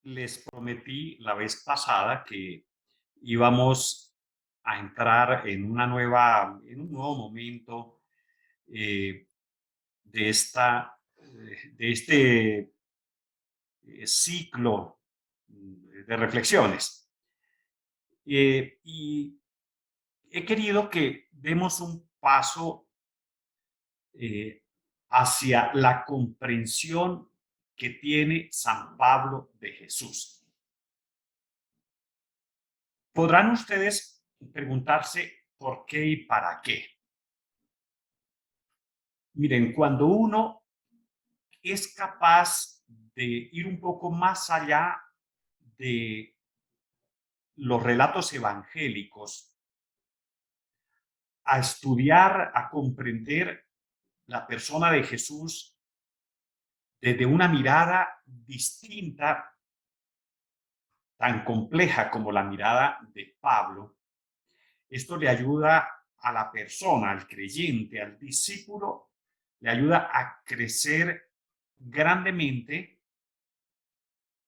Les prometí la vez pasada que íbamos a entrar en un nuevo momento eh, de este ciclo de reflexiones. Y he querido que demos un paso eh, hacia la comprensión que tiene San Pablo de Jesús. Podrán ustedes preguntarse por qué y para qué. Miren, cuando uno es capaz de ir un poco más allá de los relatos evangélicos, a estudiar, a comprender la persona de Jesús desde una mirada distinta, tan compleja como la mirada de Pablo, esto le ayuda a la persona, al creyente, al discípulo, le ayuda a crecer grandemente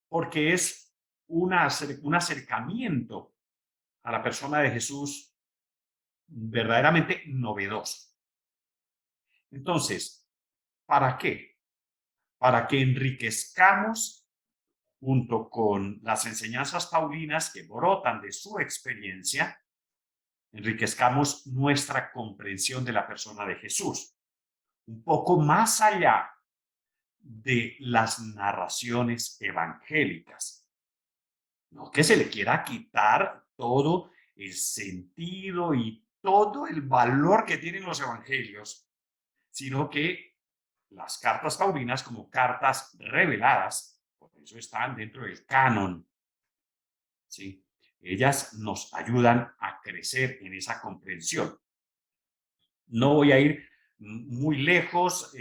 porque es un acercamiento a la persona de Jesús verdaderamente novedoso. Entonces, ¿para qué? Para que enriquezcamos junto con las enseñanzas paulinas que brotan de su experiencia, enriquezcamos nuestra comprensión de la persona de Jesús, un poco más allá de las narraciones evangélicas. No que se le quiera quitar todo el sentido y todo el valor que tienen los evangelios, sino que las cartas paulinas como cartas reveladas, por eso están dentro del canon, ¿sí? Ellas nos ayudan a crecer en esa comprensión. No voy a ir muy lejos,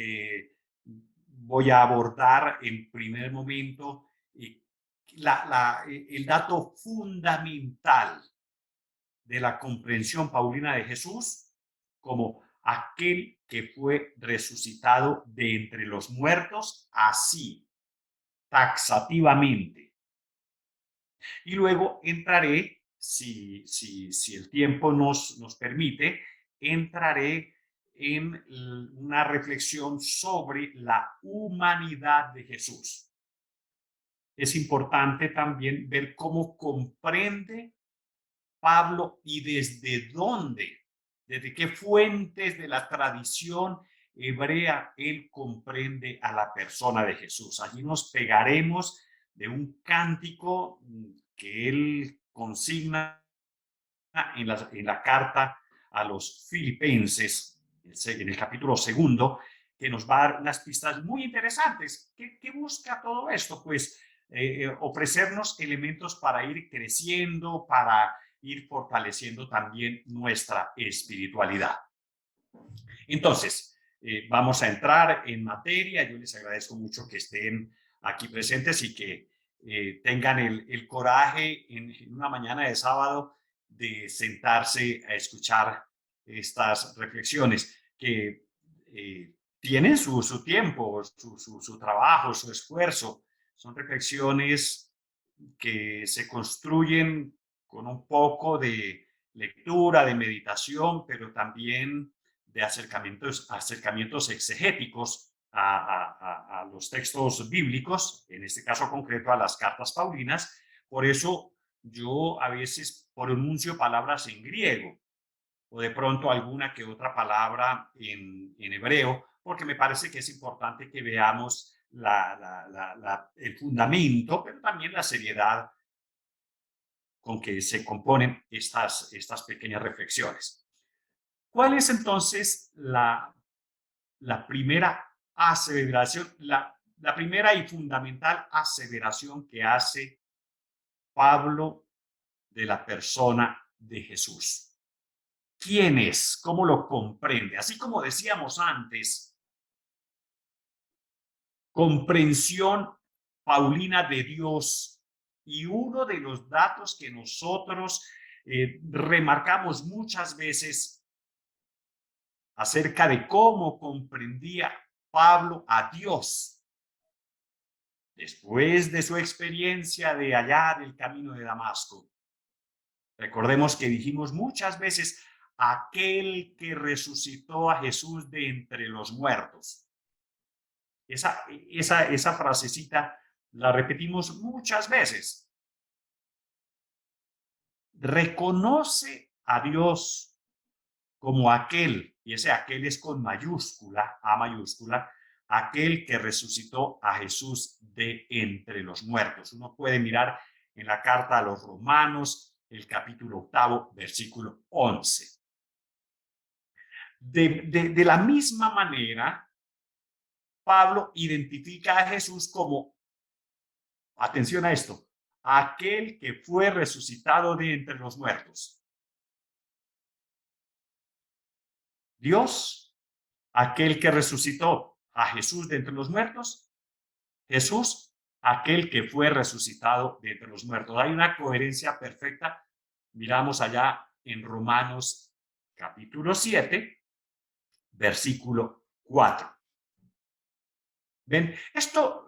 voy a abordar en primer momento el dato fundamental de la comprensión paulina de Jesús como aquel que fue resucitado de entre los muertos, así, taxativamente. Y luego entraré, si el tiempo nos permite, entraré en una reflexión sobre la humanidad de Jesús. Es importante también ver cómo comprende Pablo y desde dónde, desde qué fuentes de la tradición hebrea él comprende a la persona de Jesús. Allí nos pegaremos de un cántico que él consigna en la carta a los filipenses, en el capítulo segundo, que nos va a dar unas pistas muy interesantes. ¿Qué busca todo esto? Pues ofrecernos elementos para ir creciendo, para ir fortaleciendo también nuestra espiritualidad. Entonces, vamos a entrar en materia. Yo les agradezco mucho que estén aquí presentes y que tengan el coraje en una mañana de sábado de sentarse a escuchar estas reflexiones que tienen su tiempo, su trabajo, su esfuerzo. Son reflexiones que se construyen con un poco de lectura, de meditación, pero también de acercamientos exegéticos a los textos bíblicos, en este caso concreto a las cartas paulinas. Por eso yo a veces pronuncio palabras en griego o de pronto alguna que otra palabra en hebreo, porque me parece que es importante que veamos el fundamento, pero también la seriedad con que se componen estas pequeñas reflexiones. ¿Cuál es entonces la primera aseveración, la primera y fundamental aseveración que hace Pablo de la persona de Jesús? ¿Quién es? ¿Cómo lo comprende? Así como decíamos antes, comprensión paulina de Dios. Y uno de los datos que nosotros remarcamos muchas veces acerca de cómo comprendía Pablo a Dios después de su experiencia de hallar el camino de Damasco. Recordemos que dijimos muchas veces, aquel que resucitó a Jesús de entre los muertos. Esa frasecita la repetimos muchas veces. Reconoce a Dios como aquel, y ese aquel es con mayúscula, A mayúscula, aquel que resucitó a Jesús de entre los muertos. Uno puede mirar en la carta a los Romanos, el capítulo 8, versículo 11. De la misma manera, Pablo identifica a Jesús como, atención a esto, aquel que fue resucitado de entre los muertos. Dios, aquel que resucitó a Jesús de entre los muertos. Jesús, aquel que fue resucitado de entre los muertos. Hay una coherencia perfecta. Miramos allá en Romanos capítulo 7, versículo 4. ¿Ven? Esto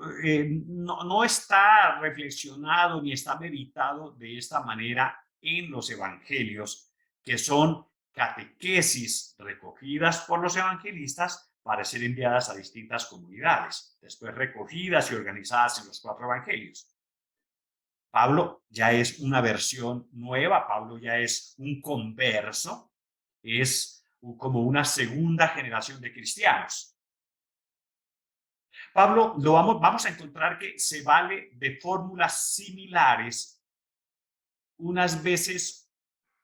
no está reflexionado ni está meditado de esta manera en los evangelios, que son catequesis recogidas por los evangelistas para ser enviadas a distintas comunidades, después recogidas y organizadas en los 4 evangelios. Pablo ya es una versión nueva, Pablo ya es un converso, es como una segunda generación de cristianos. Pablo, vamos a encontrar que se vale de fórmulas similares, unas veces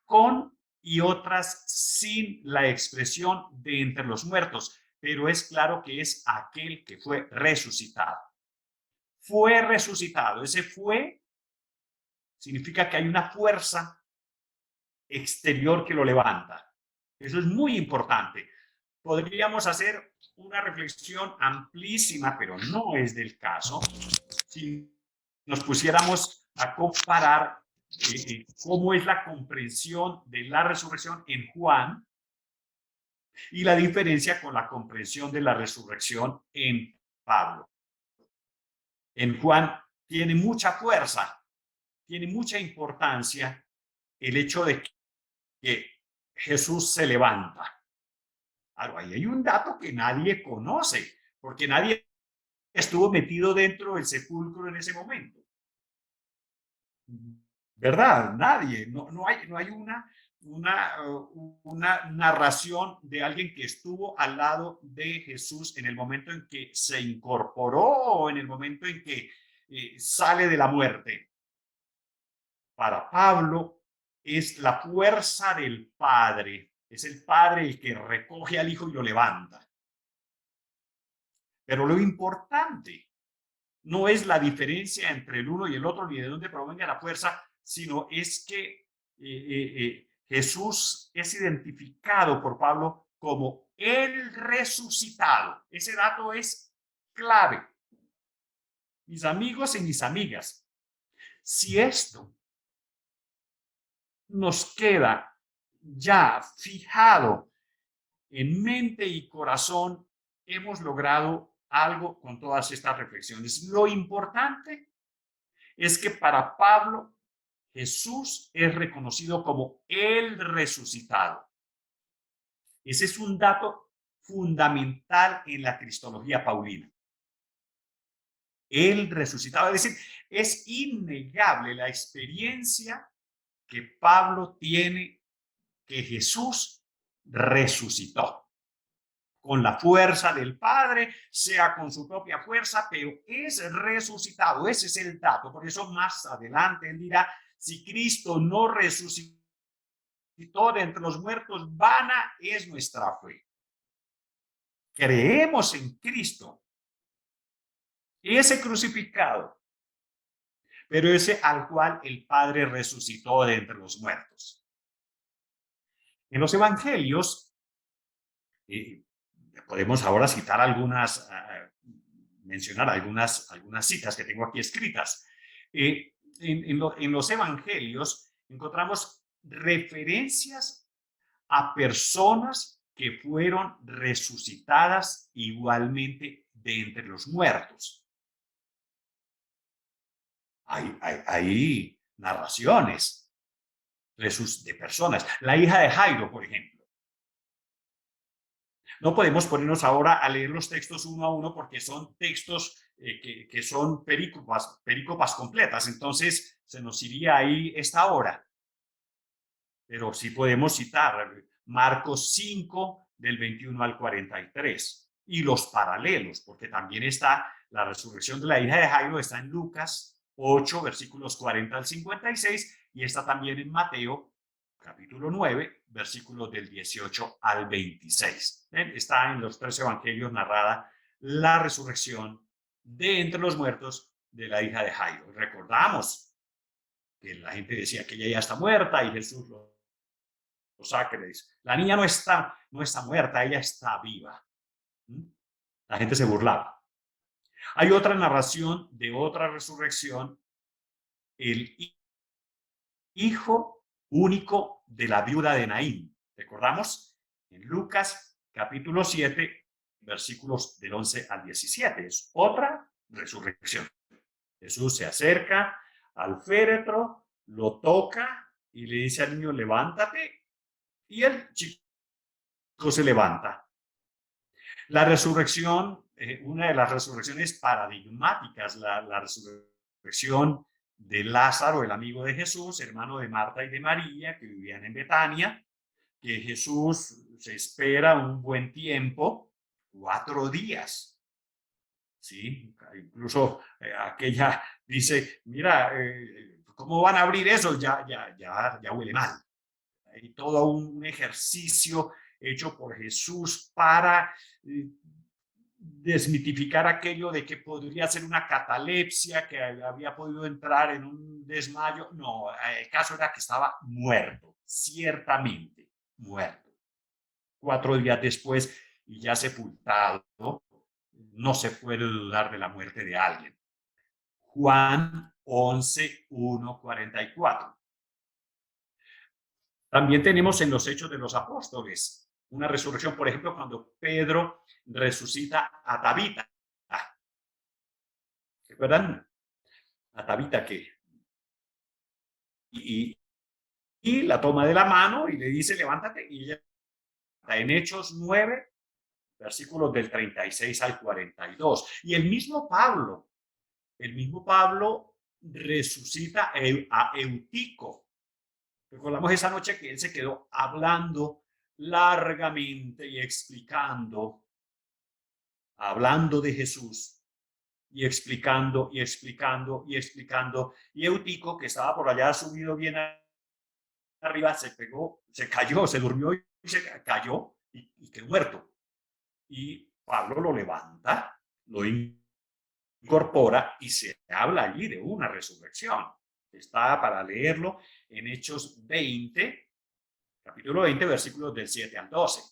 con y otras sin la expresión de entre los muertos, pero es claro que es aquel que fue resucitado. Fue resucitado. Ese fue significa que hay una fuerza exterior que lo levanta. Eso es muy importante. Podríamos hacer una reflexión amplísima, pero no es del caso, si nos pusiéramos a comparar cómo es la comprensión de la resurrección en Juan y la diferencia con la comprensión de la resurrección en Pablo. En Juan tiene mucha fuerza, tiene mucha importancia el hecho de que Jesús se levanta. Ahí hay un dato que nadie conoce, porque nadie estuvo metido dentro del sepulcro en ese momento. ¿Verdad? Nadie. No hay una narración de alguien que estuvo al lado de Jesús en el momento en que se incorporó o en el momento en que sale de la muerte. Para Pablo es la fuerza del Padre. Es el Padre el que recoge al Hijo y lo levanta. Pero lo importante no es la diferencia entre el uno y el otro, ni de dónde provenga la fuerza, sino es que Jesús es identificado por Pablo como el resucitado. Ese dato es clave. Mis amigos y mis amigas, si esto nos queda ya fijado en mente y corazón, hemos logrado algo con todas estas reflexiones. Lo importante es que para Pablo Jesús es reconocido como el resucitado. Ese es un dato fundamental en la cristología paulina. El resucitado, es decir, es innegable la experiencia que Pablo tiene que Jesús resucitó. Con la fuerza del Padre, sea con su propia fuerza, pero es resucitado. Ese es el dato. Por eso más adelante él dirá, si Cristo no resucitó de entre los muertos, vana es nuestra fe. Creemos en Cristo, ese crucificado, pero ese al cual el Padre resucitó de entre los muertos. En los evangelios, podemos ahora citar algunas, mencionar algunas citas que tengo aquí escritas. En los evangelios encontramos referencias a personas que fueron resucitadas igualmente de entre los muertos. hay narraciones de personas. La hija de Jairo, por ejemplo. No podemos ponernos ahora a leer los textos uno a uno porque son textos que son perícopas completas. Entonces se nos iría ahí esta hora. Pero sí podemos citar Marcos 5 del 21 al 43 y los paralelos, porque también está la resurrección de la hija de Jairo, está en Lucas 8, versículos 40 al 56 y está también en Mateo capítulo 9, versículos del 18 al 26. Está en los tres evangelios narrada la resurrección de entre los muertos de la hija de Jairo. Recordamos que la gente decía que ella ya está muerta y Jesús lo saca y le dice, la niña no está muerta, ella está viva. La gente se burlaba. Hay otra narración de otra resurrección, el hijo único de la viuda de Naín. ¿Recordamos? En Lucas capítulo 7, versículos del 11 al 17. Es otra resurrección. Jesús se acerca al féretro, lo toca y le dice al niño, levántate. Y el chico se levanta. La resurrección, una de las resurrecciones paradigmáticas, la resurrección de Lázaro, el amigo de Jesús, hermano de Marta y de María, que vivían en Betania, que Jesús se espera un buen tiempo, 4 días. ¿Sí? Incluso aquella dice, mira, ¿cómo van a abrir eso? Ya huele mal. Hay todo un ejercicio hecho por Jesús para desmitificar aquello de que podría ser una catalepsia, que había podido entrar en un desmayo. No, el caso era que estaba muerto, ciertamente muerto. 4 días después y ya sepultado, no se puede dudar de la muerte de alguien. Juan 11, 1, 44. También tenemos en los Hechos de los Apóstoles una resurrección, por ejemplo, cuando Pedro resucita a Tabita. ¿Recuerdan? A Tabita que y, y la toma de la mano y le dice, levántate, y ella está en Hechos 9, versículos del 36 al 42. Y el mismo Pablo resucita a Eutico. Recordamos esa noche que él se quedó hablando largamente y hablando de Jesús y explicando y explicando y explicando. Y Eutico, que estaba por allá subido bien arriba, se cayó, se durmió y se cayó y quedó muerto. Y Pablo lo levanta, lo incorpora y se habla allí de una resurrección. Está para leerlo en Hechos 20, capítulo 20, versículos del 7 al 12.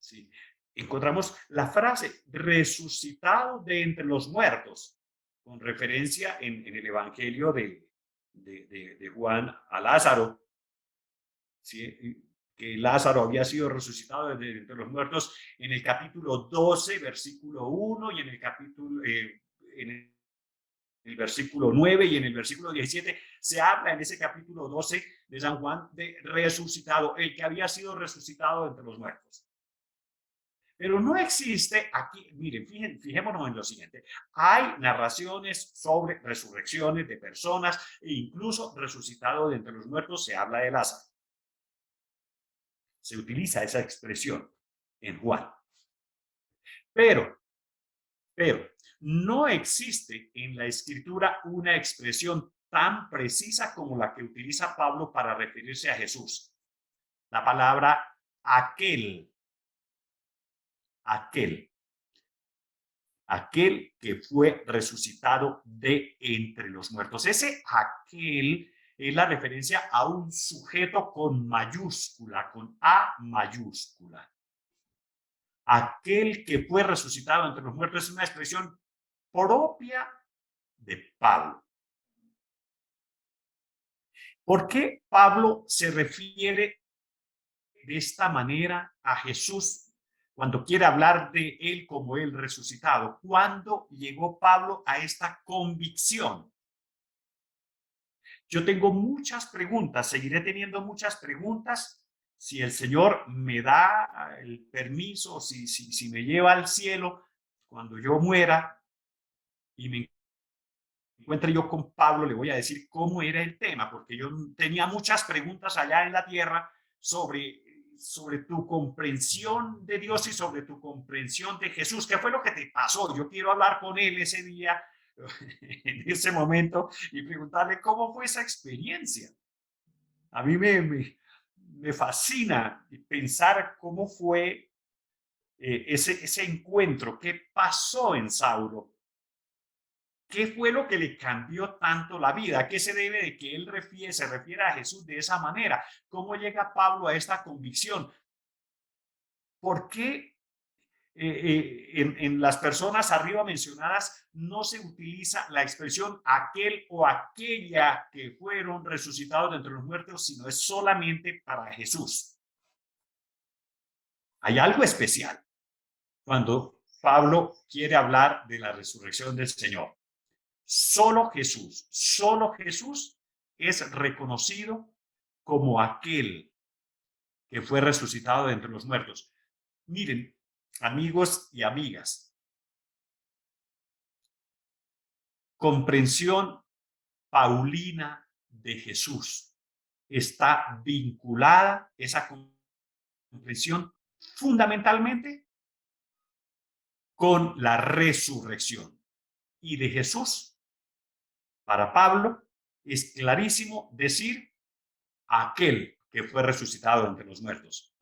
¿Sí? Encontramos la frase resucitado de entre los muertos, con referencia en el Evangelio de Juan a Lázaro, ¿sí? Que Lázaro había sido resucitado de entre los muertos en el capítulo 12, versículo 1, y en el capítulo, en el versículo 9 y en el versículo 17, se habla en ese capítulo 12 de San Juan de resucitado, el que había sido resucitado entre los muertos. Pero no existe aquí, miren, fijémonos en lo siguiente, hay narraciones sobre resurrecciones de personas e incluso resucitado de entre los muertos se habla de Lázaro. Se utiliza esa expresión en Juan. Pero no existe en la escritura una expresión tan precisa como la que utiliza Pablo para referirse a Jesús. La palabra aquel, aquel que fue resucitado de entre los muertos. Ese aquel es la referencia a un sujeto con mayúscula, con A mayúscula. Aquel que fue resucitado entre los muertos es una expresión propia de Pablo. ¿Por qué Pablo se refiere de esta manera a Jesús cuando quiere hablar de él como el resucitado. ¿Cuándo llegó Pablo a esta convicción? Yo tengo muchas preguntas, seguiré teniendo muchas preguntas. Si el Señor me da el permiso, si me lleva al cielo, cuando yo muera y me encuentre yo con Pablo, le voy a decir cómo era el tema, porque yo tenía muchas preguntas allá en la tierra sobre tu comprensión de Dios y sobre tu comprensión de Jesús. ¿Qué fue lo que te pasó? Yo quiero hablar con él ese día, en ese momento, y preguntarle cómo fue esa experiencia. A mí me fascina pensar cómo fue ese encuentro, qué pasó en Saulo. ¿Qué fue lo que le cambió tanto la vida? ¿A qué se debe de que él se refiere a Jesús de esa manera? ¿Cómo llega Pablo a esta convicción? ¿Por qué en las personas arriba mencionadas no se utiliza la expresión aquel o aquella que fueron resucitados de entre los muertos, sino es solamente para Jesús? Hay algo especial cuando Pablo quiere hablar de la resurrección del Señor. Solo Jesús es reconocido como aquel que fue resucitado de entre los muertos. Miren, amigos y amigas, comprensión paulina de Jesús está vinculada, esa comprensión, fundamentalmente con la resurrección. Y de Jesús, para Pablo, es clarísimo decir aquel que fue resucitado entre los muertos.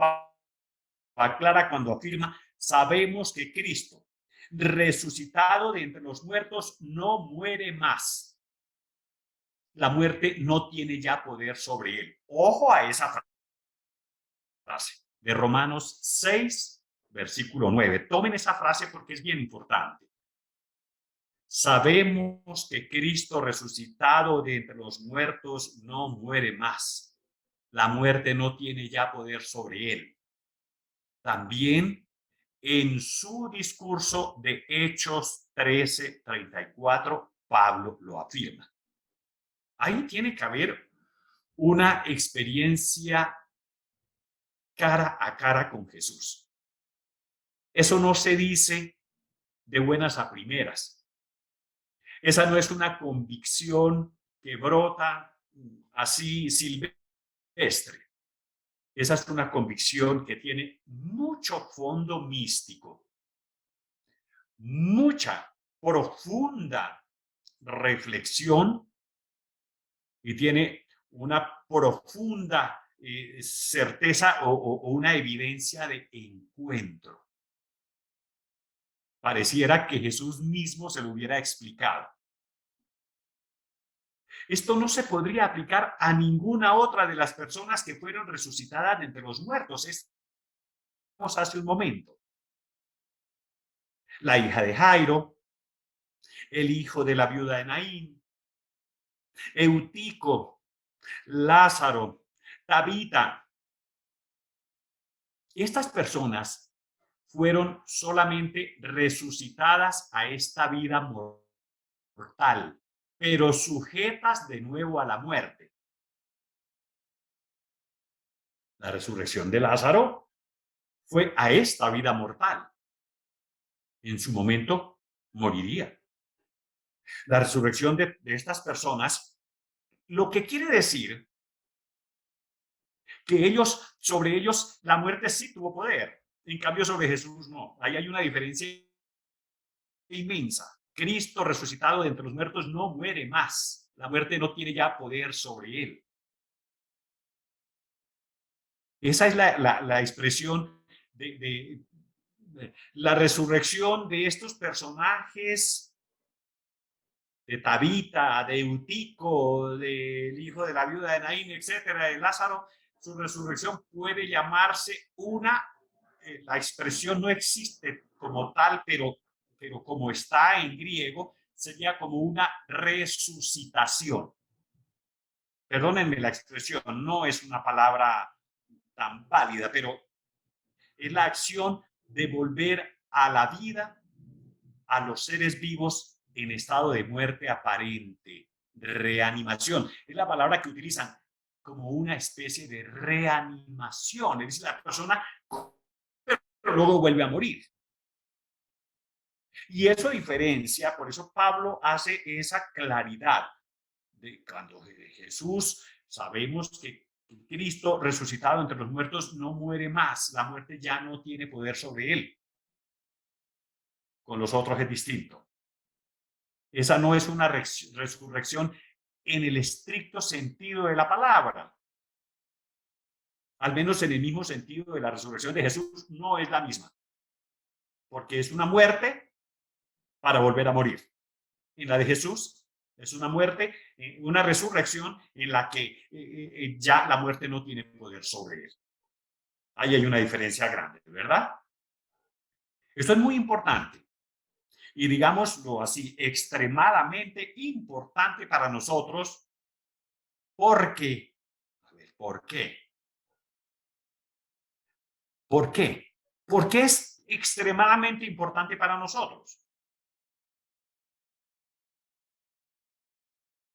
Aclara cuando afirma, sabemos que Cristo, resucitado de entre los muertos, no muere más. La muerte no tiene ya poder sobre él. Ojo a esa frase de Romanos 6, versículo 9. Tomen esa frase porque es bien importante. Sabemos que Cristo resucitado de entre los muertos no muere más. La muerte no tiene ya poder sobre él. También en su discurso de Hechos 13:34, Pablo lo afirma. Ahí tiene que haber una experiencia cara a cara con Jesús. Eso no se dice de buenas a primeras. Esa no es una convicción que brota así silvestre. Esa es una convicción que tiene mucho fondo místico, mucha profunda reflexión y tiene una profunda certeza o una evidencia de encuentro. Pareciera que Jesús mismo se lo hubiera explicado. Esto no se podría aplicar a ninguna otra de las personas que fueron resucitadas de entre los muertos. Estamos hace un momento. La hija de Jairo, el hijo de la viuda de Naín, Eutico, Lázaro, Tabita. Estas personas fueron solamente resucitadas a esta vida mortal, pero sujetas de nuevo a la muerte. La resurrección de Lázaro fue a esta vida mortal. En su momento moriría. La resurrección de estas personas, lo que quiere decir que sobre ellos, la muerte sí tuvo poder. En cambio, sobre Jesús no. Ahí hay una diferencia inmensa. Cristo resucitado de entre los muertos no muere más. La muerte no tiene ya poder sobre él. Esa es la expresión de la resurrección de estos personajes, de Tabita, de Eutico, del hijo de la viuda de Naín, etcétera, de Lázaro. Su resurrección puede llamarse la expresión no existe como tal, pero como está en griego, sería como una resucitación. Perdónenme la expresión, no es una palabra tan válida, pero es la acción devolver a la vida a los seres vivos en estado de muerte aparente, reanimación. Es la palabra que utilizan como una especie de reanimación. Es decir, la persona pero luego vuelve a morir. Y eso diferencia, por eso Pablo hace esa claridad de cuando Jesús, sabemos que Cristo resucitado entre los muertos no muere más, la muerte ya no tiene poder sobre él, con los otros es distinto. Esa no es una resurrección en el estricto sentido de la palabra, al menos en el mismo sentido de la resurrección de Jesús, no es la misma, porque es una muerte para volver a morir. En la de Jesús es una muerte, una resurrección en la que ya la muerte no tiene poder sobre él. Ahí hay una diferencia grande, ¿verdad? Esto es muy importante y digámoslo así, extremadamente importante para nosotros porque, a ver, ¿por qué? ¿Por qué? ¿Por qué es extremadamente importante para nosotros?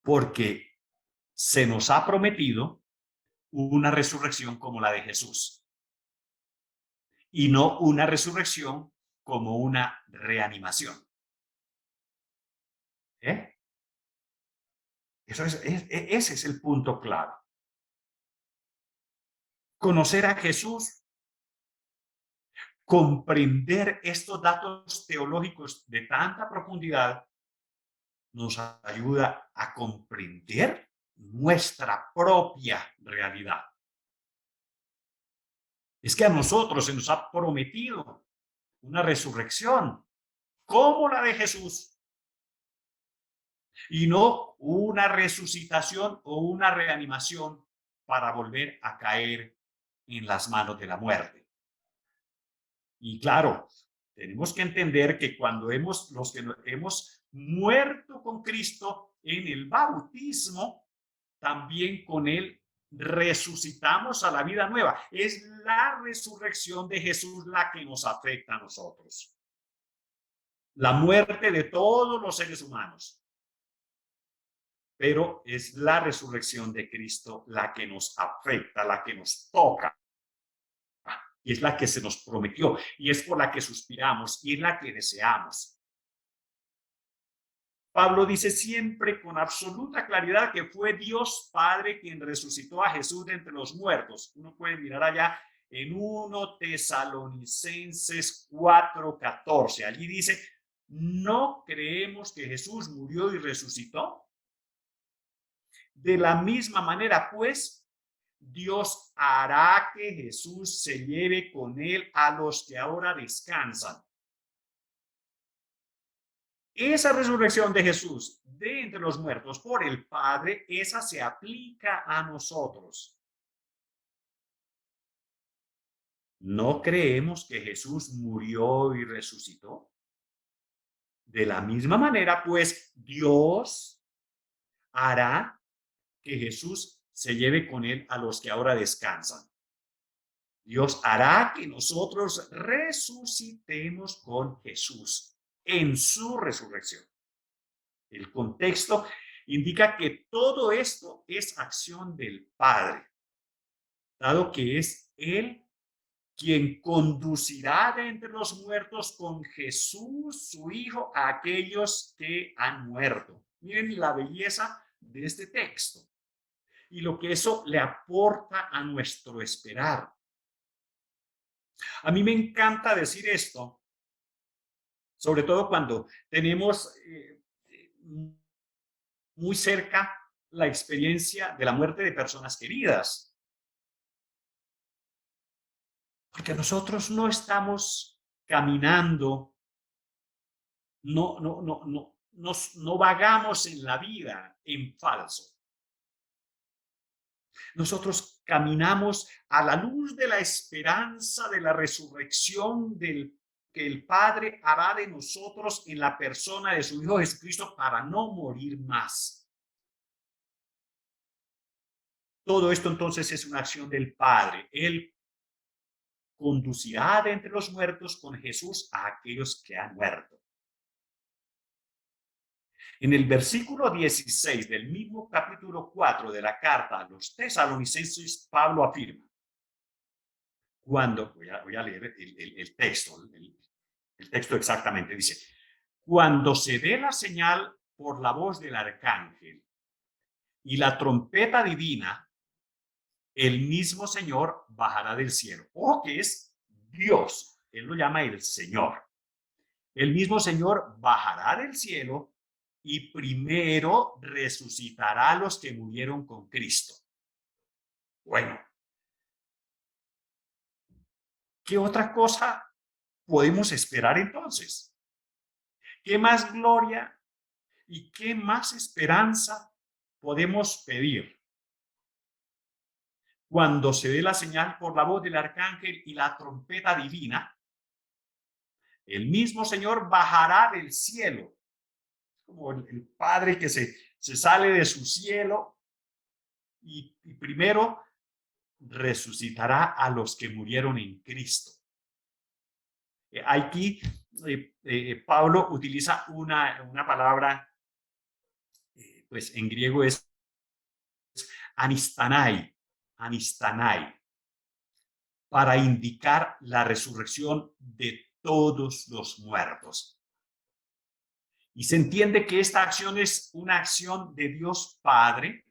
Porque se nos ha prometido una resurrección como la de Jesús y no una resurrección como una reanimación. ¿Eh? Ese es el punto clave. Conocer a Jesús, comprender estos datos teológicos de tanta profundidad, nos ayuda a comprender nuestra propia realidad. Es que a nosotros se nos ha prometido una resurrección como la de Jesús y no una resucitación o una reanimación para volver a caer en las manos de la muerte. Y claro, tenemos que entender que cuando los que hemos muerto con Cristo en el bautismo, también con él resucitamos a la vida nueva. Es la resurrección de Jesús la que nos afecta a nosotros. La muerte de todos los seres humanos. Pero es la resurrección de Cristo la que nos afecta, la que nos toca. Y es la que se nos prometió. Y es por la que suspiramos. Y es la que deseamos. Pablo dice siempre con absoluta claridad que fue Dios Padre quien resucitó a Jesús de entre los muertos. Uno puede mirar allá en 1 Tesalonicenses 4:14. Allí dice, ¿no creemos que Jesús murió y resucitó? De la misma manera, pues, Dios hará que Jesús se lleve con él a los que ahora descansan. Esa resurrección de Jesús de entre los muertos por el Padre, esa se aplica a nosotros. ¿No creemos que Jesús murió y resucitó? De la misma manera, pues, Dios hará que Jesús se lleve con él a los que ahora descansan. Dios hará que nosotros resucitemos con Jesús en su resurrección. El contexto indica que todo esto es acción del Padre, dado que es Él quien conducirá de entre los muertos con Jesús, su Hijo, a aquellos que han muerto. Miren la belleza de este texto y lo que eso le aporta a nuestro esperar. A mí me encanta decir esto, sobre todo cuando tenemos muy cerca la experiencia de la muerte de personas queridas. Porque nosotros no estamos caminando, no vagamos en la vida en falso. Nosotros caminamos a la luz de la esperanza de la resurrección que el Padre hará de nosotros en la persona de su Hijo Jesucristo para no morir más. Todo esto entonces es una acción del Padre. Él conducirá de entre los muertos con Jesús a aquellos que han muerto. En el versículo 16 del mismo capítulo 4 de la carta a los tesalonicenses, Pablo afirma, cuando, voy a leer el texto, el texto exactamente, dice, cuando se dé la señal por la voz del arcángel y la trompeta divina, el mismo Señor bajará del cielo. Ojo que es Dios, él lo llama el Señor. El mismo Señor bajará del cielo y primero resucitará a los que murieron con Cristo. Bueno, ¿qué otra cosa podemos esperar entonces? ¿Qué más gloria y qué más esperanza podemos pedir? Cuando se dé la señal por la voz del arcángel y la trompeta divina, el mismo Señor bajará del cielo, como el Padre que se sale de su cielo y primero resucitará a los que murieron en Cristo. Aquí Pablo utiliza una palabra, pues en griego es anistanai, anistanai, para indicar la resurrección de todos los muertos. Y se entiende que esta acción es una acción de Dios Padre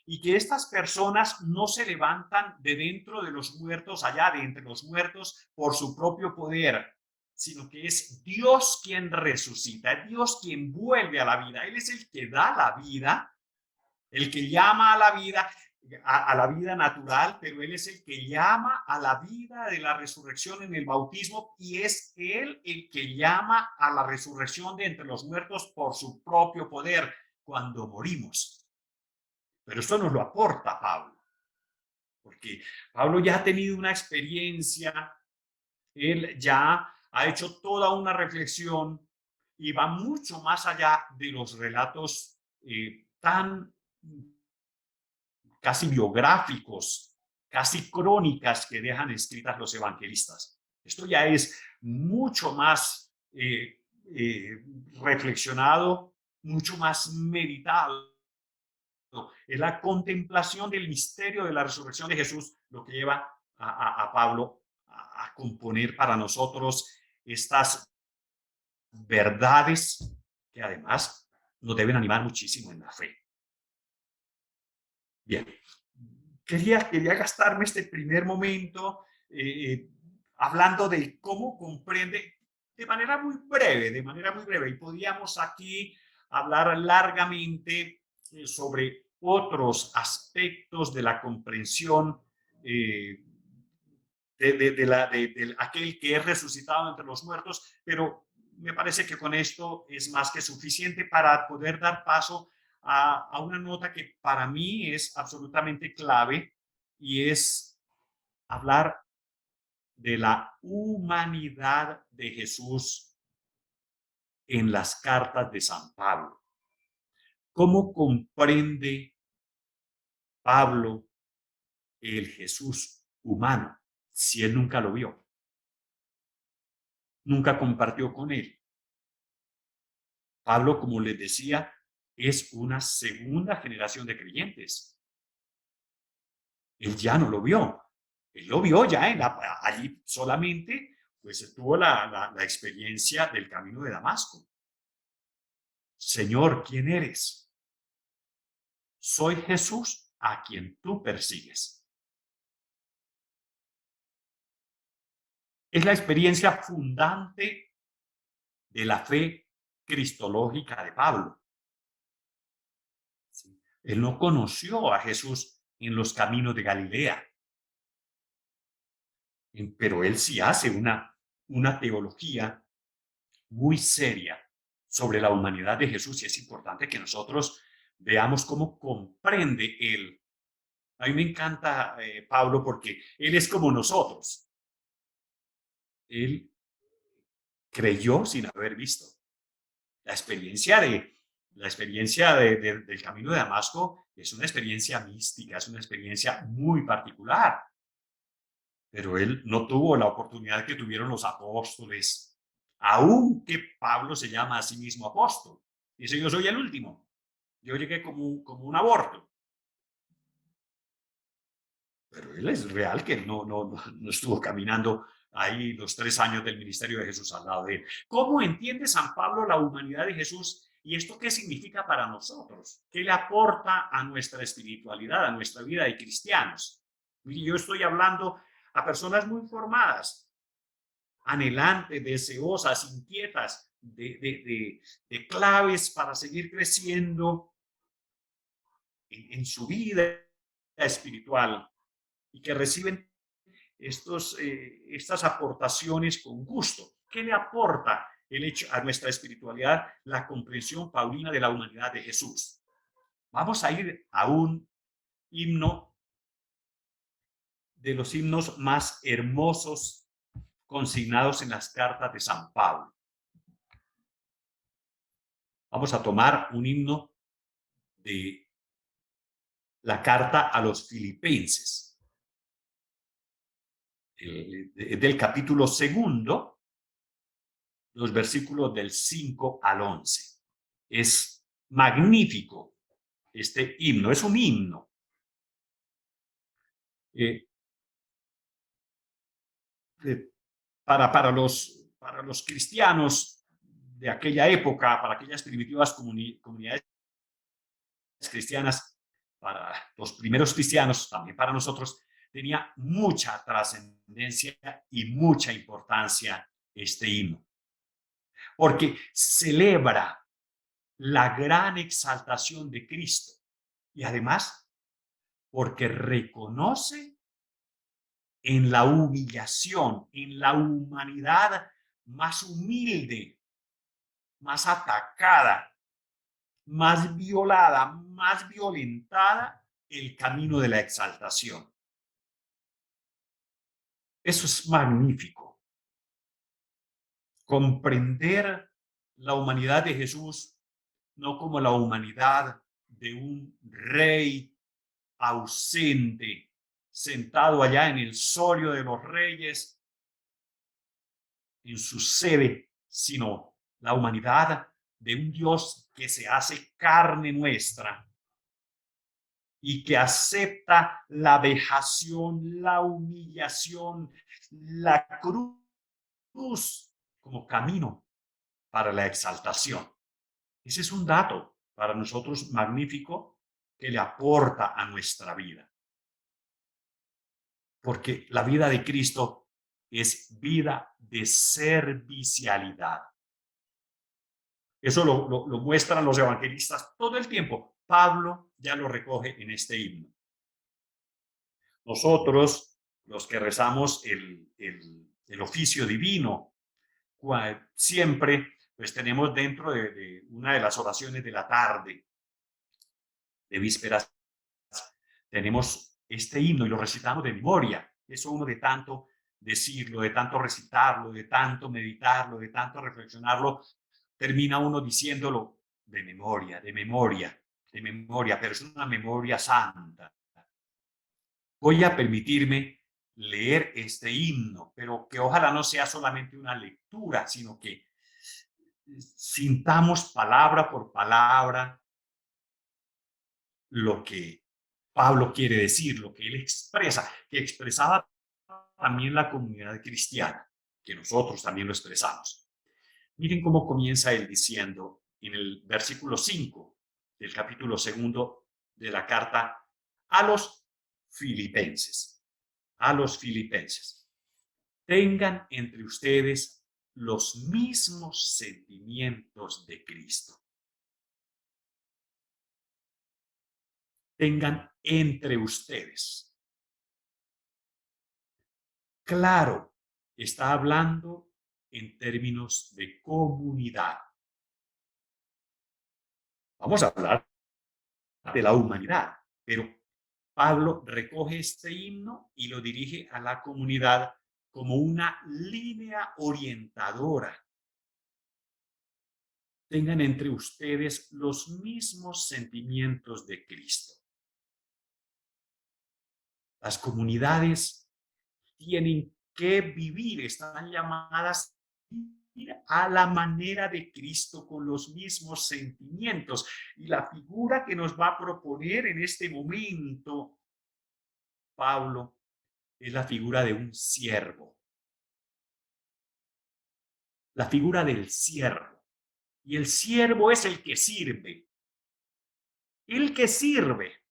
y que estas personas no se levantan de dentro de los muertos, allá de entre los muertos, por su propio poder, sino que es Dios quien resucita, es Dios quien vuelve a la vida. Él es el que da la vida, el que llama a la vida, a la vida natural, pero Él es el que llama a la vida de la resurrección en el bautismo y es Él el que llama a la resurrección de entre los muertos por su propio poder cuando morimos. Pero esto nos lo aporta Pablo, porque Pablo ya ha tenido una experiencia, él ya ha hecho toda una reflexión y va mucho más allá de los relatos tan casi biográficos, casi crónicas que dejan escritas los evangelistas. Esto ya es mucho más reflexionado, mucho más meditado. Es la contemplación del misterio de la resurrección de Jesús lo que lleva a Pablo a componer para nosotros estas verdades que además nos deben animar muchísimo en la fe. Bien, quería gastarme este primer momento hablando de cómo comprende de manera muy breve, y podíamos aquí hablar largamente sobre otros aspectos de la comprensión eh, de aquel que es resucitado entre los muertos, pero me parece que con esto es más que suficiente para poder dar paso a una nota que para mí es absolutamente clave y es hablar de la humanidad de Jesús en las cartas de San Pablo. ¿Cómo comprende Pablo el Jesús humano si él nunca lo vio? Nunca compartió con él. Pablo, como les decía, es una segunda generación de creyentes. Él ya no lo vio. Él lo vio ya allí solamente, pues tuvo la experiencia del camino de Damasco. Señor, ¿quién eres? Soy Jesús a quien tú persigues. Es la experiencia fundante de la fe cristológica de Pablo. ¿Sí? Él no conoció a Jesús en los caminos de Galilea, pero él sí hace una teología muy seria sobre la humanidad de Jesús y es importante que nosotros veamos cómo comprende él. A mí me encanta Pablo porque él es como nosotros. Él creyó sin haber visto. La experiencia del camino de Damasco es una experiencia mística, es una experiencia muy particular. pero él no tuvo la oportunidad que tuvieron los apóstoles, aunque Pablo se llama a sí mismo apóstol. Dice, yo soy el último. Yo llegué como un aborto. Pero él es real que no estuvo caminando ahí los 3 años del ministerio de Jesús al lado de él. ¿Cómo entiende San Pablo la humanidad de Jesús y esto qué significa para nosotros? ¿Qué le aporta a nuestra espiritualidad, a nuestra vida de cristianos? Y yo estoy hablando a personas muy formadas, anhelantes, deseosas, inquietas de claves para seguir creciendo en su vida espiritual y que reciben estas aportaciones con gusto. ¿Qué le aporta el hecho a nuestra espiritualidad la comprensión paulina de la humanidad de Jesús? Vamos a ir a un himno de los himnos más hermosos consignados en las cartas de San Pablo. Vamos a tomar un himno de la carta a los filipenses, del capítulo 2, los versículos del 5 al 11. Es magnífico este himno, es un himno. Eh, para los cristianos de aquella época, para aquellas primitivas comunidades cristianas, para los primeros cristianos, también para nosotros, tenía mucha trascendencia y mucha importancia este himno, porque celebra la gran exaltación de Cristo y además porque reconoce en la humillación, en la humanidad más humilde, más atacada, más violada, más violentada, el camino de la exaltación. Eso es magnífico. Comprender la humanidad de Jesús no como la humanidad de un rey ausente, sentado allá en el solio de los reyes, en su sede, sino la humanidad de un Dios que se hace carne nuestra y que acepta la vejación, la humillación, la cruz como camino para la exaltación. Ese es un dato para nosotros magnífico que le aporta a nuestra vida. Porque la vida de Cristo es vida de servicialidad. Eso lo muestran los evangelistas todo el tiempo. Pablo ya lo recoge en este himno. Nosotros, los que rezamos el oficio divino, siempre pues tenemos dentro de una de las oraciones de la tarde, de vísperas, tenemos este himno y lo recitamos de memoria. Eso uno de tanto decirlo, de tanto recitarlo, de tanto meditarlo, de tanto reflexionarlo, termina uno diciéndolo de memoria, de memoria, de memoria, pero es una memoria santa. Voy a permitirme leer este himno, pero que ojalá no sea solamente una lectura, sino que sintamos palabra por palabra lo que Pablo quiere decir, lo que él expresa, que expresaba también la comunidad cristiana, que nosotros también lo expresamos. Miren cómo comienza él diciendo en el versículo 5 del capítulo 2 de la carta a los filipenses. A los filipenses. Tengan entre ustedes los mismos sentimientos de Cristo. Tengan entre ustedes. Claro, está hablando en términos de comunidad. Vamos a hablar de la humanidad, pero Pablo recoge este himno y lo dirige a la comunidad como una línea orientadora. Tengan entre ustedes los mismos sentimientos de Cristo. Las comunidades tienen que vivir, están llamadas a vivir a la manera de Cristo con los mismos sentimientos. Y la figura que nos va a proponer en este momento Pablo es la figura de un siervo, la figura del siervo. Y el siervo es el que sirve. El que sirve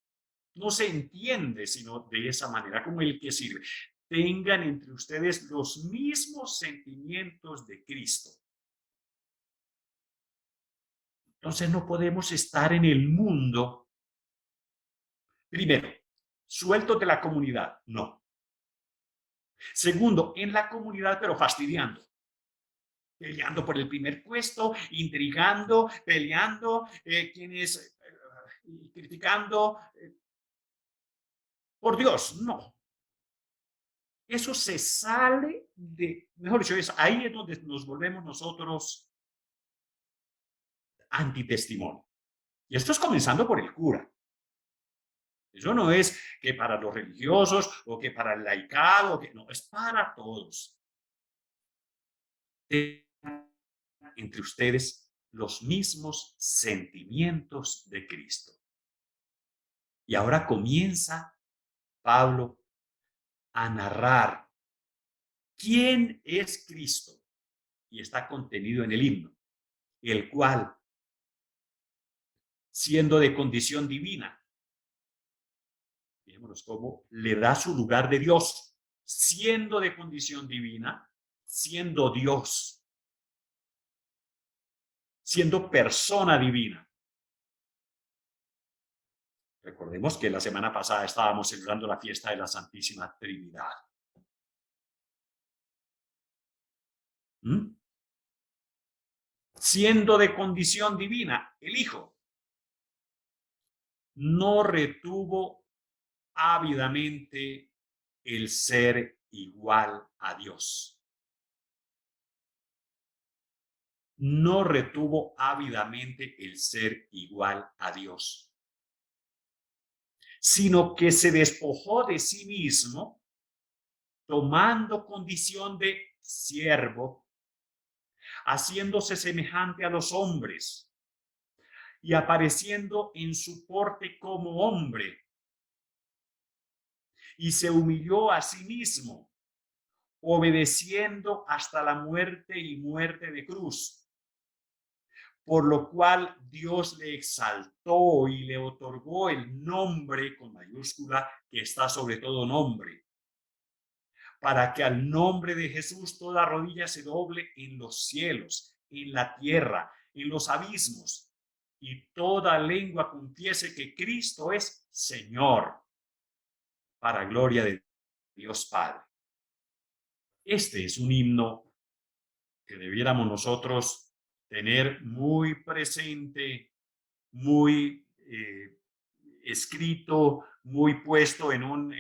no se entiende sino de esa manera, como el que sirve. Tengan entre ustedes los mismos sentimientos de Cristo. Entonces no podemos estar en el mundo, primero, sueltos de la comunidad, no. Segundo, en la comunidad, pero fastidiando. Peleando por el primer puesto, intrigando, peleando, quienes criticando. Por Dios, no. Eso se sale de, mejor dicho, ahí es donde nos volvemos nosotros antitestimonio. Y esto es comenzando por el cura. Eso no es que para los religiosos o que para el laicado, que no, es para todos. Entre ustedes los mismos sentimientos de Cristo. Y ahora comienza Pablo a narrar quién es Cristo y está contenido en el himno, el cual, siendo de condición divina, fijémonos cómo le da su lugar de Dios, siendo de condición divina, siendo Dios, siendo persona divina. Recordemos que la semana pasada estábamos celebrando la fiesta de la Santísima Trinidad. ¿Mm? Siendo de condición divina, el Hijo no retuvo ávidamente el ser igual a Dios. No retuvo ávidamente el ser igual a Dios, sino que se despojó de sí mismo, tomando condición de siervo, haciéndose semejante a los hombres y apareciendo en su porte como hombre, y se humilló a sí mismo, obedeciendo hasta la muerte y muerte de cruz, por lo cual Dios le exaltó y le otorgó el nombre con mayúscula que está sobre todo nombre, para que al nombre de Jesús toda rodilla se doble en los cielos, en la tierra, en los abismos, y toda lengua confiese que Cristo es Señor, para gloria de Dios Padre. Este es un himno que debiéramos nosotros tener muy presente, muy escrito, muy puesto en un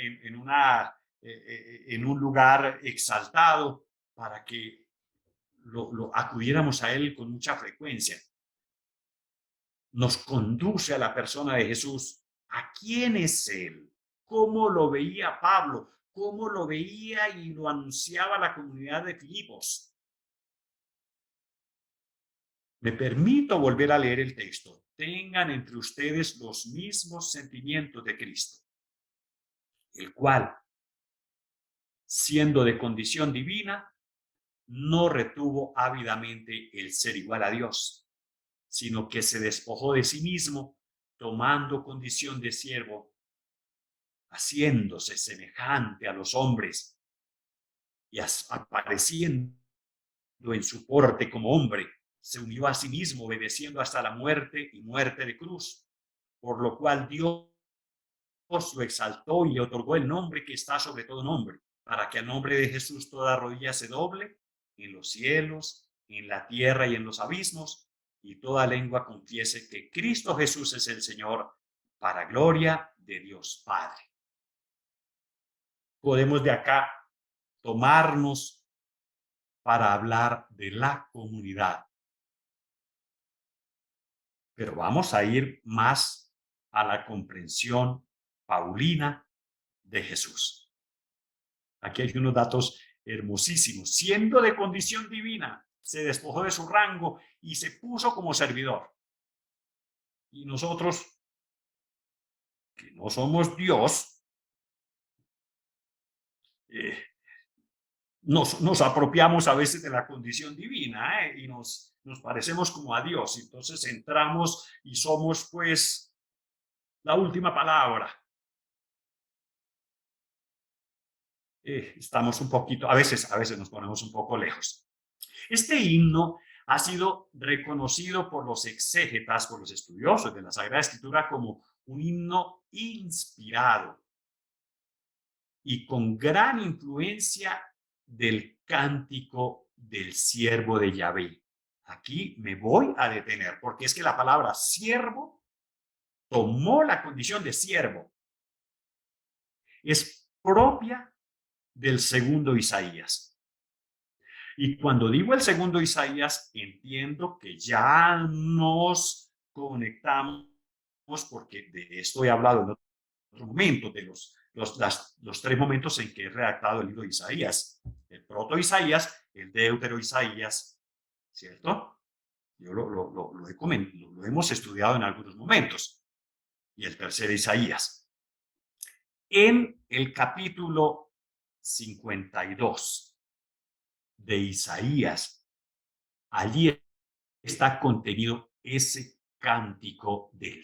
lugar exaltado para que acudiéramos a él con mucha frecuencia. Nos conduce a la persona de Jesús. ¿A quién es él? ¿Cómo lo veía Pablo? ¿Cómo lo veía y lo anunciaba la comunidad de Filipos? Me permito volver a leer el texto. Tengan entre ustedes los mismos sentimientos de Cristo, el cual, siendo de condición divina, no retuvo ávidamente el ser igual a Dios, sino que se despojó de sí mismo, tomando condición de siervo, haciéndose semejante a los hombres y apareciendo en su porte como hombre, se unió a sí mismo, obedeciendo hasta la muerte y muerte de cruz, por lo cual Dios lo exaltó y le otorgó el nombre que está sobre todo nombre, para que al nombre de Jesús toda rodilla se doble en los cielos, en la tierra y en los abismos, y toda lengua confiese que Cristo Jesús es el Señor, para gloria de Dios Padre. Podemos de acá tomarnos para hablar de la comunidad, pero vamos a ir más a la comprensión paulina de Jesús. Aquí hay unos datos hermosísimos. Siendo de condición divina, se despojó de su rango y se puso como servidor. Y nosotros, que no somos Dios, eh, nos apropiamos a veces de la condición divina, y nos parecemos como a Dios. Entonces entramos y somos pues la última palabra. Estamos un poquito, a veces nos ponemos un poco lejos. Este himno ha sido reconocido por los exégetas, por los estudiosos de la Sagrada Escritura, como un himno inspirado y con gran influencia del cántico del siervo de Yahvé. Aquí me voy a detener, porque es que la palabra siervo tomó la condición de siervo. Es propia del segundo Isaías. Y cuando digo el segundo Isaías, entiendo que ya nos conectamos, porque de esto he hablado en otro momento, de los tres momentos en que he redactado el libro de Isaías. El proto Isaías, el deutero Isaías, ¿cierto? Yo lo hemos estudiado en algunos momentos. Y el tercer Isaías. En el capítulo 52 de Isaías, allí está contenido ese cántico del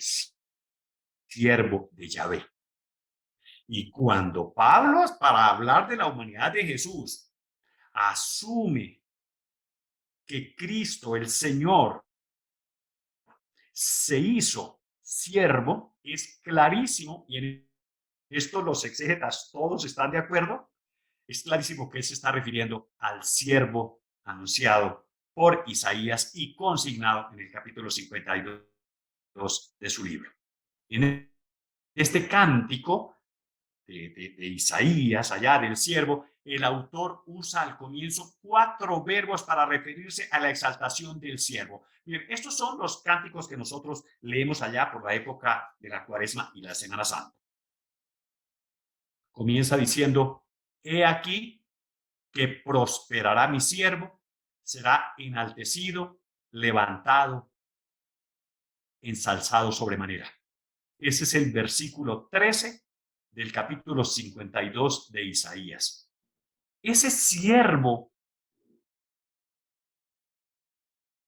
siervo de Yahvé. Y cuando Pablo, para hablar de la humanidad de Jesús, asume que Cristo, el Señor, se hizo siervo, es clarísimo, y en esto los exégetas todos están de acuerdo, es clarísimo que él se está refiriendo al siervo anunciado por Isaías y consignado en el capítulo 52 de su libro. En este cántico de Isaías, allá del siervo, el autor usa al comienzo 4 verbos para referirse a la exaltación del siervo. Miren, estos son los cánticos que nosotros leemos allá por la época de la Cuaresma y la Semana Santa. Comienza diciendo: he aquí que prosperará mi siervo, será enaltecido, levantado, ensalzado sobremanera. Ese es el versículo 13 del capítulo 52 de Isaías. Ese siervo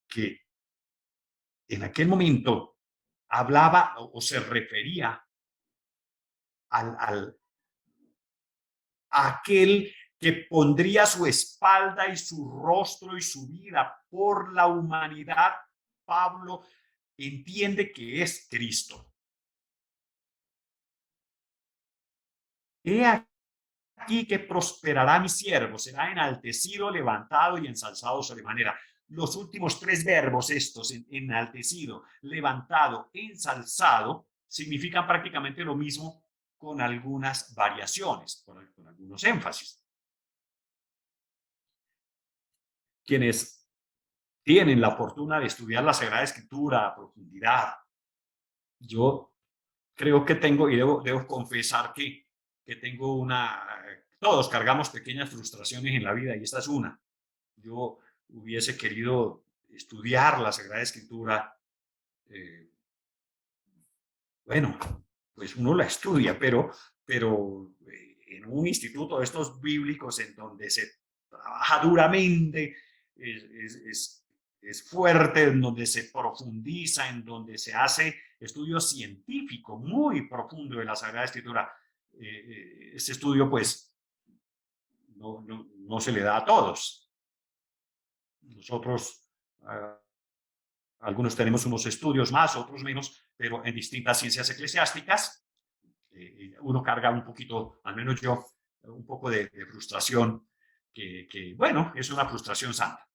que en aquel momento hablaba o se refería al a aquel que pondría su espalda y su rostro y su vida por la humanidad, Pablo entiende que es Cristo. He aquí que prosperará mi siervo, será enaltecido, levantado y ensalzado sobremanera. Los últimos 3 verbos estos, enaltecido, levantado, ensalzado, significan prácticamente lo mismo con algunas variaciones, con algunos énfasis. Quienes tienen la fortuna de estudiar la Sagrada Escritura a profundidad, yo creo que tengo, y debo confesar que tengo todos cargamos pequeñas frustraciones en la vida y esta es una. Yo hubiese querido estudiar la Sagrada Escritura, eh, bueno, pues uno la estudia, pero en un instituto de estos bíblicos en donde se trabaja duramente, es fuerte, en donde se profundiza, en donde se hace estudio científico muy profundo de la Sagrada Escritura. Este estudio pues no se le da a todos. Nosotros, algunos tenemos unos estudios más, otros menos, pero en distintas ciencias eclesiásticas, uno carga un poquito, al menos yo, un poco de frustración, bueno, es una frustración santa.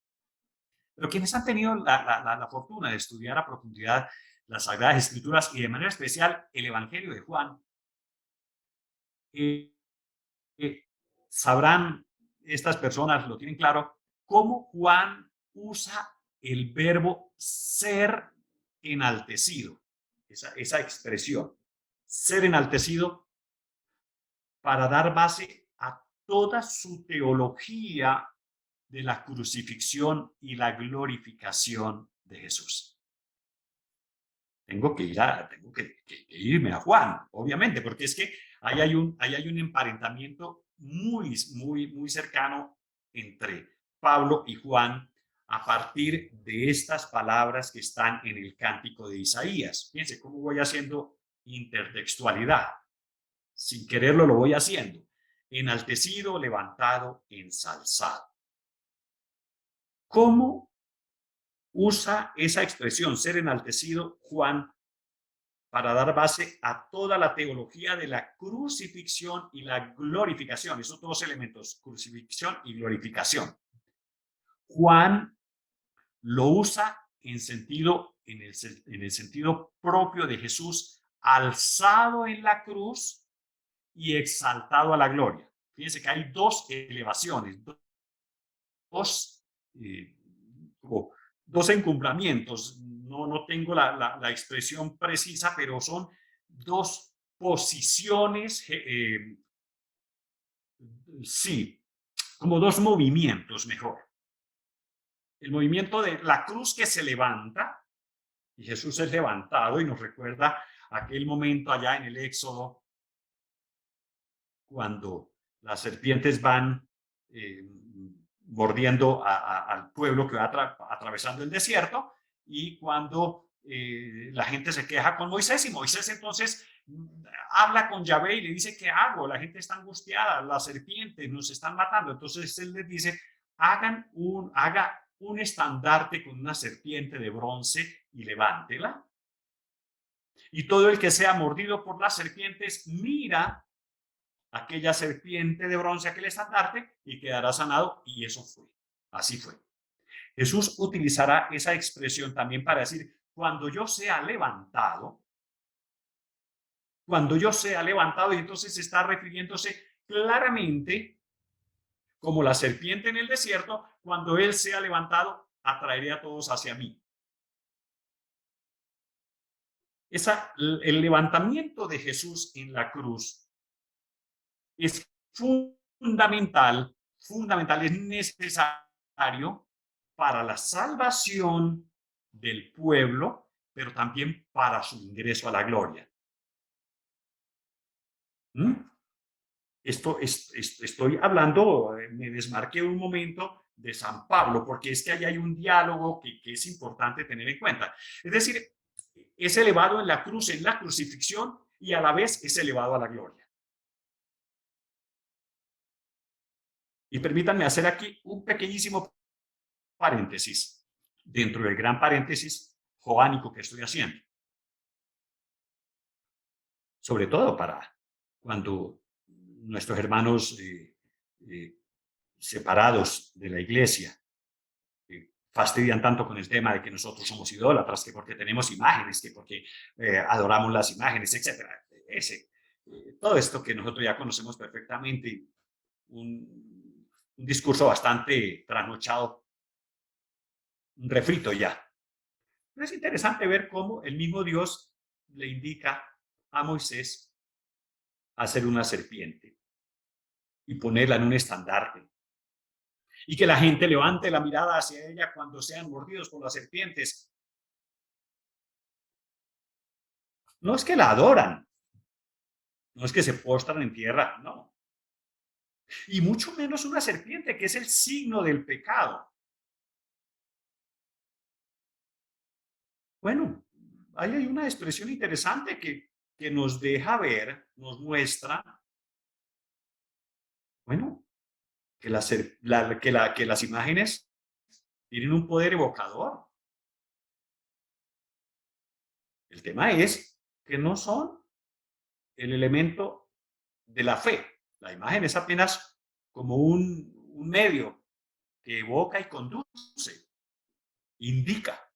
Pero quienes han tenido la fortuna de estudiar a profundidad las Sagradas Escrituras y de manera especial el Evangelio de Juan, eh, eh, sabrán, estas personas lo tienen claro, cómo Juan usa el verbo ser enaltecido, esa expresión, ser enaltecido, para dar base a toda su teología de la crucifixión y la glorificación de Jesús. Tengo que irme a Juan, obviamente, porque es que ahí hay un emparentamiento muy cercano entre Pablo y Juan a partir de estas palabras que están en el cántico de Isaías. Fíjense cómo voy haciendo intertextualidad. Sin quererlo lo voy haciendo. Enaltecido, levantado, ensalzado. ¿Cómo usa esa expresión, ser enaltecido, Juan, para dar base a toda la teología de la crucifixión y la glorificación? Esos dos elementos, crucifixión y glorificación. Juan lo usa en el sentido propio de Jesús, alzado en la cruz y exaltado a la gloria. Fíjense que hay dos elevaciones, dos, eh, dos encumbramientos. No tengo la expresión precisa, pero son dos posiciones, sí, como dos movimientos mejor. El movimiento de la cruz que se levanta, y Jesús es levantado y nos recuerda aquel momento allá en el Éxodo, cuando las serpientes van mordiendo al pueblo que va atravesando el desierto, y cuando la gente se queja con Moisés, y Moisés entonces habla con Yahvé y le dice: ¿qué hago? La gente está angustiada, las serpientes nos están matando. Entonces él les dice: haga un estandarte con una serpiente de bronce y levántela. Y todo el que sea mordido por las serpientes mira aquella serpiente de bronce, aquel estandarte, y quedará sanado. Y eso fue, así fue. Jesús utilizará esa expresión también para decir: cuando yo sea levantado, y entonces está refiriéndose claramente como la serpiente en el desierto. Cuando él sea levantado, atraeré a todos hacia mí. El levantamiento de Jesús en la cruz es fundamental, es necesario para la salvación del pueblo, pero también para su ingreso a la gloria. Estoy hablando, me desmarqué un momento de San Pablo, porque es que ahí hay un diálogo que es importante tener en cuenta. Es decir, es elevado en la cruz, en la crucifixión, y a la vez es elevado a la gloria. Y permítanme hacer aquí un pequeñísimo paréntesis dentro del gran paréntesis joánico que estoy haciendo. Sobre todo para cuando nuestros hermanos separados de la iglesia fastidian tanto con el tema de que nosotros somos idólatras, que porque tenemos imágenes, que porque adoramos las imágenes, etc. Todo esto que nosotros ya conocemos perfectamente, un discurso bastante trasnochado, un refrito ya. Pero es interesante ver cómo el mismo Dios le indica a Moisés hacer una serpiente y ponerla en un estandarte, y que la gente levante la mirada hacia ella cuando sean mordidos por las serpientes. No es que la adoran, no es que se postran en tierra, no. Y mucho menos una serpiente, que es el signo del pecado. Bueno, ahí hay una expresión interesante que nos deja ver, nos muestra, bueno, que las imágenes tienen un poder evocador. El tema es que no son el elemento de la fe. La imagen es apenas como un medio que evoca y conduce, indica,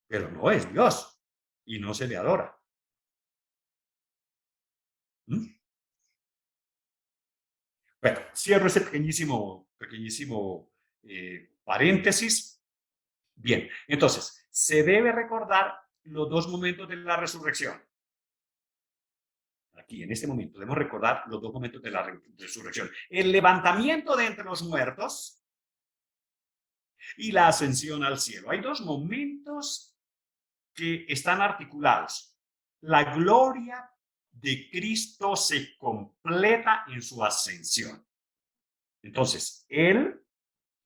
pero no es Dios y no se le adora. ¿Mm? Bueno, cierro ese pequeñísimo paréntesis. Bien, entonces, se debe recordar los dos momentos de la resurrección. aquí, en este momento, debemos recordar los dos momentos de la resurrección. El levantamiento de entre los muertos y la ascensión al cielo. Hay dos momentos que están articulados. La gloria de Cristo se completa en su ascensión. Entonces, Él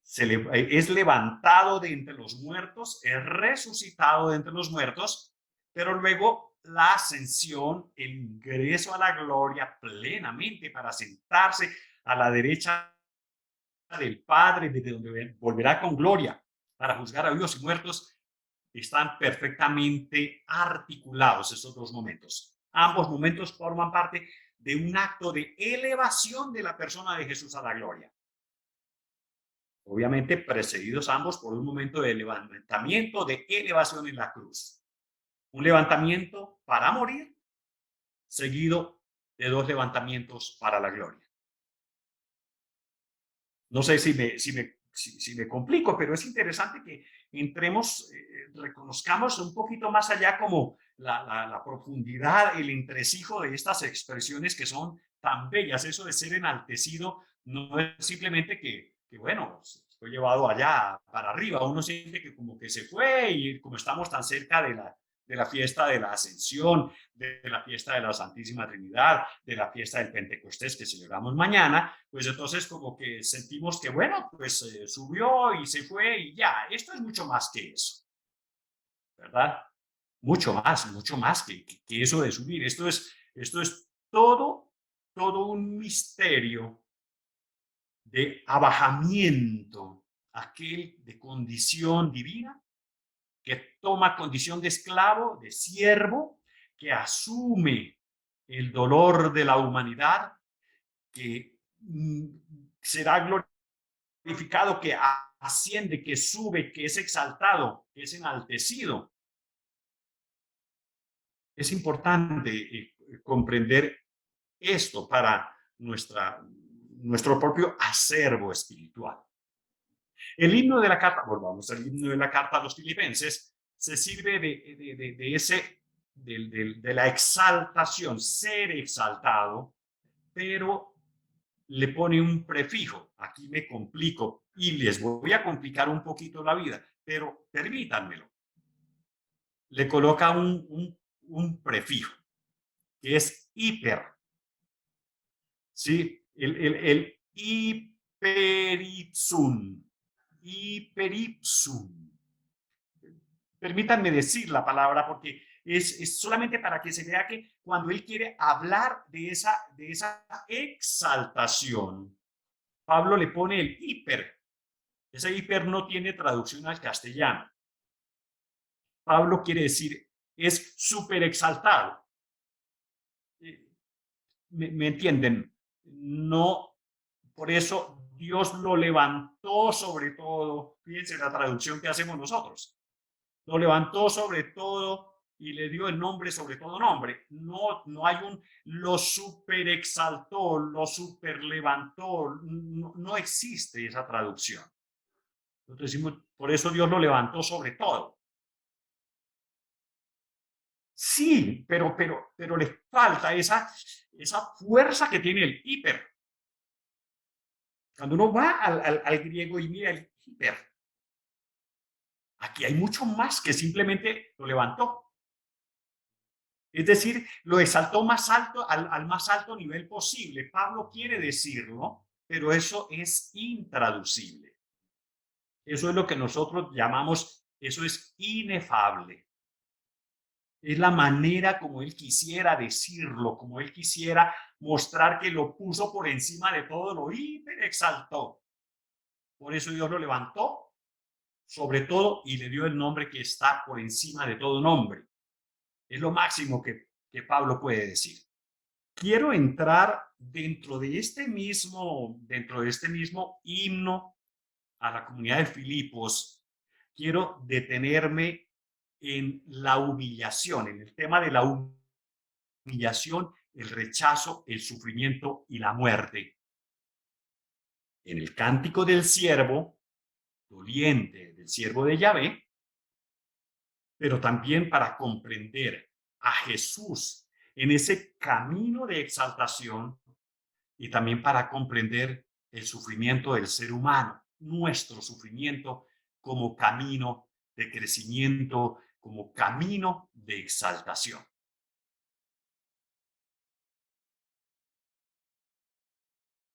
es levantado de entre los muertos, es resucitado de entre los muertos, pero luego la ascensión, el ingreso a la gloria plenamente para sentarse a la derecha del Padre, desde donde volverá con gloria para juzgar a vivos y muertos, están perfectamente articulados esos dos momentos. Ambos momentos forman parte de un acto de elevación de la persona de Jesús a la gloria. Obviamente precedidos ambos por un momento de levantamiento, de elevación en la cruz. Un levantamiento para morir, seguido de dos levantamientos para la gloria. No sé si me complico, pero es interesante que entremos, reconozcamos un poquito más allá como la profundidad, el entresijo de estas expresiones que son tan bellas. Eso de ser enaltecido no es simplemente que bueno, fue llevado allá para arriba. Uno siente que como que se fue y como estamos tan cerca de la fiesta de la ascensión, de la fiesta de la Santísima Trinidad, de la fiesta del Pentecostés que celebramos mañana, pues entonces como que sentimos que, bueno, pues subió y se fue y ya. Esto es mucho más que eso, ¿verdad? Mucho más que eso de subir. Esto es todo un misterio de abajamiento, aquel de condición divina que toma condición de esclavo, de siervo, que asume el dolor de la humanidad, que será glorificado, que asciende, que sube, que es exaltado, que es enaltecido. Es importante comprender esto para nuestro propio acervo espiritual. El himno de la carta, volvamos al himno de la carta a los filipenses, se sirve de ese, de la exaltación, ser exaltado, pero le pone un prefijo. Aquí me complico y les voy a complicar un poquito la vida, pero permítanmelo. Le coloca un prefijo que es hiper, ¿sí? El hiperipsum, hiperipsum. Permítanme decir la palabra porque es solamente para que se vea que cuando él quiere hablar de esa exaltación, Pablo le pone el hiper. Ese hiper no tiene traducción al castellano. Pablo quiere decir, es súper exaltado. ¿Me entienden? No, por eso Dios lo levantó sobre todo. Fíjense la traducción que hacemos nosotros. Lo levantó sobre todo y le dio el nombre sobre todo nombre. No hay lo super exaltó, lo super levantó. No existe esa traducción. Nosotros decimos, por eso Dios lo levantó sobre todo. Sí, pero le falta esa fuerza que tiene el hiper. Cuando uno va al griego y mira el hiper, aquí hay mucho más que simplemente lo levantó. Es decir, lo exaltó más alto, al más alto nivel posible. Pablo quiere decirlo, pero eso es intraducible. Eso es lo que nosotros llamamos, eso es inefable. Es la manera como él quisiera decirlo, como él quisiera mostrar que lo puso por encima de todo, lo hiper exaltó. Por eso Dios lo levantó sobre todo y le dio el nombre que está por encima de todo nombre. Es lo máximo que Pablo puede decir. Quiero entrar dentro de este mismo himno a la comunidad de Filipos. Quiero detenerme en la humillación, en el tema de la humillación, el rechazo, el sufrimiento y la muerte. En el cántico del siervo doliente, del siervo de Yahvé, pero también para comprender a Jesús en ese camino de exaltación y también para comprender el sufrimiento del ser humano, nuestro sufrimiento como camino de crecimiento, como camino de exaltación.